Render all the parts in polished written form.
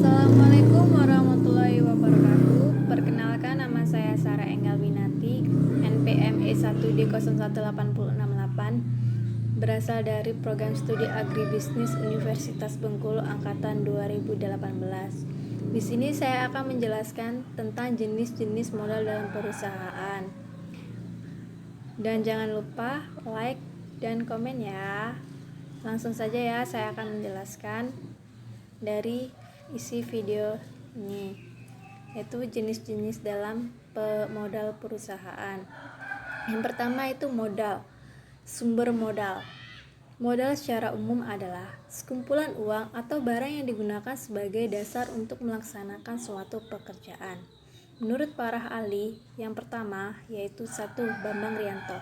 Assalamualaikum warahmatullahi wabarakatuh. Perkenalkan, nama saya Sarah Enggal Winati, NPM E1D01868, berasal dari Program Studi Agribisnis Universitas Bengkulu angkatan 2018. Di sini saya akan menjelaskan tentang jenis-jenis modal dalam perusahaan. Dan jangan lupa like dan komen ya. Langsung saja ya, saya akan menjelaskan dari isi video ini, yaitu jenis-jenis dalam modal perusahaan. Yang pertama itu modal, sumber modal. Modal secara umum adalah sekumpulan uang atau barang yang digunakan sebagai dasar untuk melaksanakan suatu pekerjaan. Menurut para ahli, yang pertama yaitu 1. Bambang Rianto.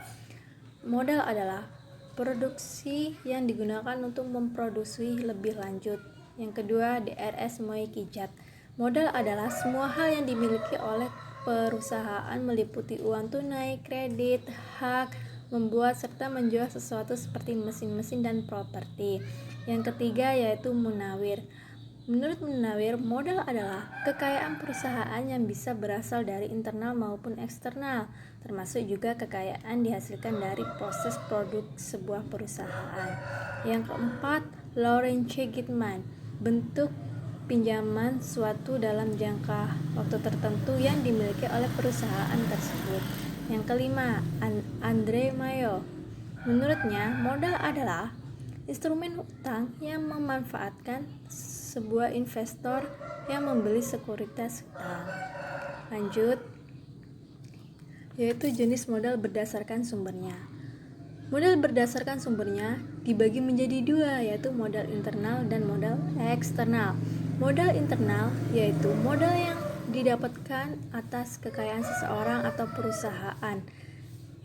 Modal adalah produksi yang digunakan untuk memproduksi lebih lanjut. Yang kedua, DRS Moekijat. Modal adalah semua hal yang dimiliki oleh perusahaan meliputi uang tunai, kredit, hak, membuat serta menjual sesuatu seperti mesin-mesin dan properti. Yang ketiga yaitu Munawir. Menurut Munawir, modal adalah kekayaan perusahaan yang bisa berasal dari internal maupun eksternal, termasuk juga kekayaan dihasilkan dari proses produk sebuah perusahaan. Yang keempat, Lawrence Gitman. Bentuk pinjaman suatu dalam jangka waktu tertentu yang dimiliki oleh perusahaan tersebut. Yang kelima, Andre Mayo. Menurutnya, modal adalah instrumen utang yang memanfaatkan sebuah investor yang membeli sekuritas utang. Lanjut, yaitu jenis modal berdasarkan sumbernya. Modal berdasarkan sumbernya dibagi menjadi dua, yaitu modal internal dan modal eksternal. Modal internal yaitu modal yang didapatkan atas kekayaan seseorang atau perusahaan,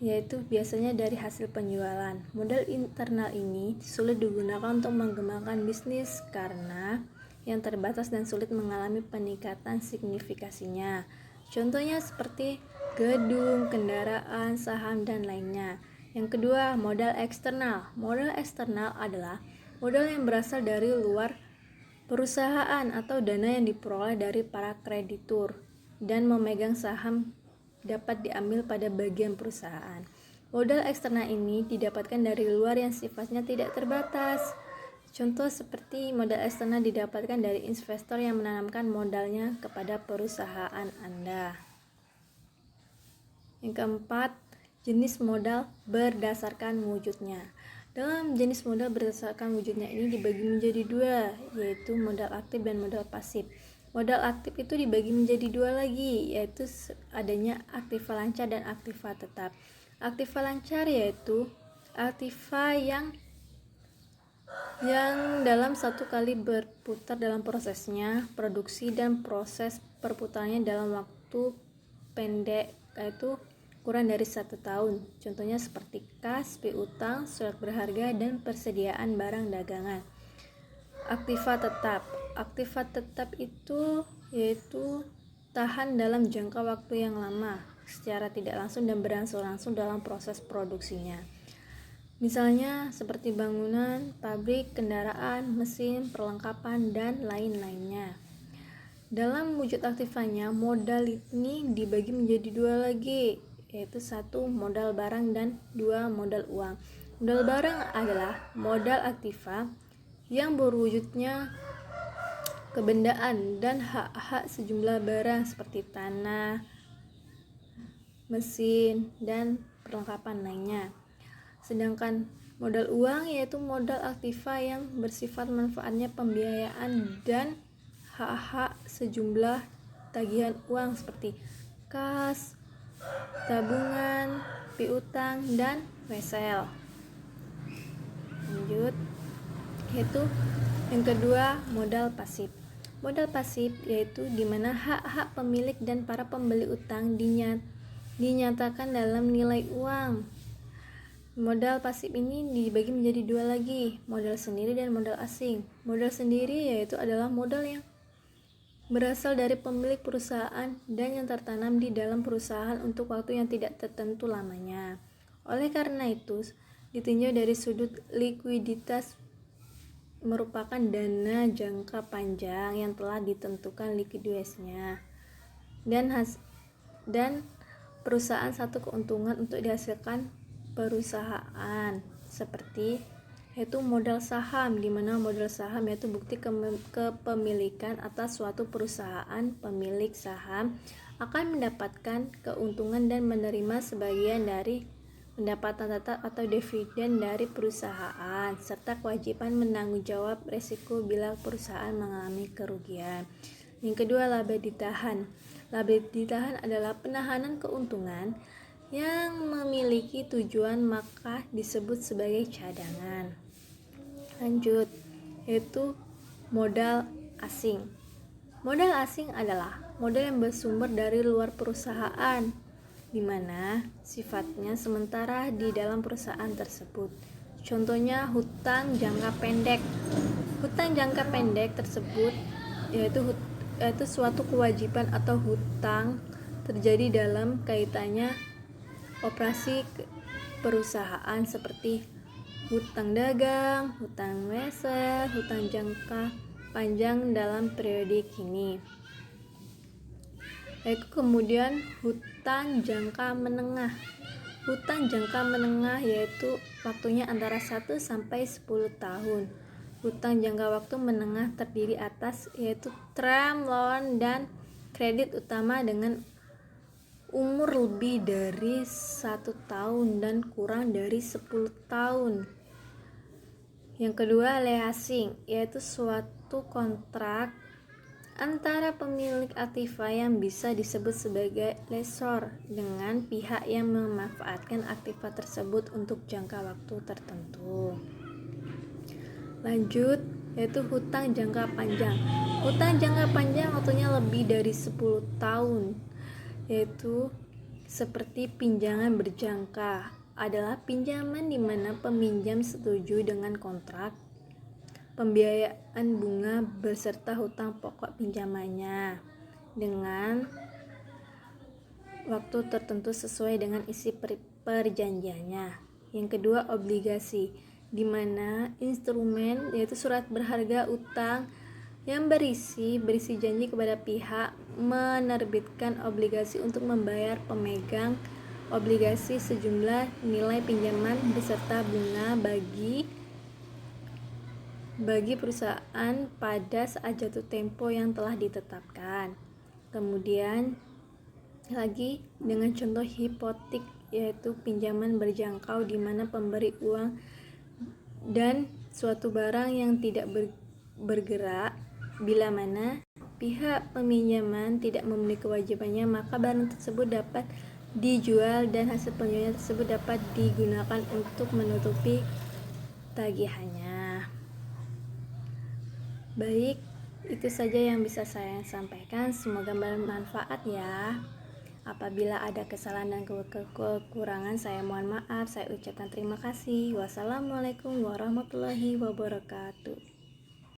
yaitu biasanya dari hasil penjualan. Modal internal ini sulit digunakan untuk mengembangkan bisnis karena yang terbatas dan sulit mengalami peningkatan signifikasinya. Contohnya seperti gedung, kendaraan, saham, dan lainnya. Yang kedua, modal eksternal. Modal eksternal adalah modal yang berasal dari luar perusahaan atau dana yang diperoleh dari para kreditur dan memegang saham dapat diambil pada bagian perusahaan. Modal eksternal ini didapatkan dari luar yang sifatnya tidak terbatas. Contoh seperti modal eksternal didapatkan dari investor yang menanamkan modalnya kepada perusahaan Anda. Yang keempat, jenis modal berdasarkan wujudnya. Dalam jenis modal berdasarkan wujudnya ini dibagi menjadi dua, yaitu modal aktif dan modal pasif. Modal aktif itu dibagi menjadi dua lagi, yaitu adanya aktiva lancar dan aktiva tetap. Aktiva lancar yaitu aktiva yang dalam satu kali berputar dalam prosesnya, produksi dan proses perputarannya dalam waktu pendek, yaitu kurang dari 1 tahun. Contohnya seperti kas, piutang, surat berharga, dan persediaan barang dagangan. Aktiva tetap. Aktiva tetap itu yaitu tahan dalam jangka waktu yang lama secara tidak langsung dan berangsur-langsung dalam proses produksinya. Misalnya seperti bangunan, pabrik, kendaraan, mesin, perlengkapan, dan lain-lainnya. Dalam wujud aktivanya, modal ini dibagi menjadi dua lagi, yaitu 1. Modal barang dan 2. Modal uang. Modal barang adalah modal aktiva yang berwujudnya kebendaan dan hak-hak sejumlah barang seperti tanah, mesin, dan perlengkapan lainnya. Sedangkan modal uang yaitu modal aktiva yang bersifat manfaatnya pembiayaan dan hak-hak sejumlah tagihan uang seperti kas, tabungan, piutang, dan wesel. Lanjut, yaitu yang kedua, modal pasif. Modal pasif yaitu di mana hak-hak pemilik dan para pembeli utang dinyatakan dalam nilai uang. Modal pasif ini dibagi menjadi dua lagi, modal sendiri dan modal asing. Modal sendiri yaitu adalah modal yang berasal dari pemilik perusahaan dan yang tertanam di dalam perusahaan untuk waktu yang tidak tertentu lamanya. Oleh karena itu, ditinjau dari sudut likuiditas merupakan dana jangka panjang yang telah ditentukan likuiditasnya dan perusahaan satu keuntungan untuk dihasilkan perusahaan, seperti yaitu modal saham, di mana modal saham yaitu bukti kepemilikan atas suatu perusahaan. Pemilik saham akan mendapatkan keuntungan dan menerima sebagian dari pendapatan tetap atau dividen dari perusahaan, serta kewajiban menanggung jawab risiko bila perusahaan mengalami kerugian. Yang kedua, laba ditahan. Laba ditahan adalah penahanan keuntungan yang memiliki tujuan, maka disebut sebagai cadangan. Lanjut, yaitu modal asing. Modal asing adalah modal yang bersumber dari luar perusahaan, di mana sifatnya sementara di dalam perusahaan tersebut. Contohnya hutang jangka pendek. Hutang jangka pendek tersebut yaitu suatu kewajiban atau hutang terjadi dalam kaitannya operasi perusahaan, seperti hutang dagang, hutang wesel, hutang jangka panjang dalam periode kini. Kemudian hutang jangka menengah. Hutang jangka menengah yaitu waktunya antara 1 sampai 10 tahun. Hutang jangka waktu menengah terdiri atas yaitu term loan dan kredit utama dengan umur lebih dari 1 tahun dan kurang dari 10 tahun. Yang kedua, leasing, yaitu suatu kontrak antara pemilik aktiva yang bisa disebut sebagai lessor dengan pihak yang memanfaatkan aktiva tersebut untuk jangka waktu tertentu. Lanjut, yaitu hutang jangka panjang. Hutang jangka panjang waktunya lebih dari 10 tahun, yaitu seperti pinjaman berjangka, adalah pinjaman di mana peminjam setuju dengan kontrak pembiayaan bunga beserta hutang pokok pinjamannya dengan waktu tertentu sesuai dengan isi perjanjiannya. Yang kedua, obligasi, di mana instrumen yaitu surat berharga utang yang berisi janji kepada pihak menerbitkan obligasi untuk membayar pemegang obligasi sejumlah nilai pinjaman beserta bunga bagi perusahaan pada saat jatuh tempo yang telah ditetapkan. Kemudian lagi dengan contoh hipotek, yaitu pinjaman berjangkau di mana pemberi uang dan suatu barang yang tidak bergerak. Bila mana pihak peminjaman tidak memenuhi kewajibannya, maka barang tersebut dapat dijual dan hasil penjualan tersebut dapat digunakan untuk menutupi tagihannya. Baik, itu saja yang bisa saya sampaikan. Semoga bermanfaat ya. Apabila ada kesalahan dan kekurangan, saya mohon maaf. Saya ucapkan terima kasih. Wassalamualaikum warahmatullahi wabarakatuh.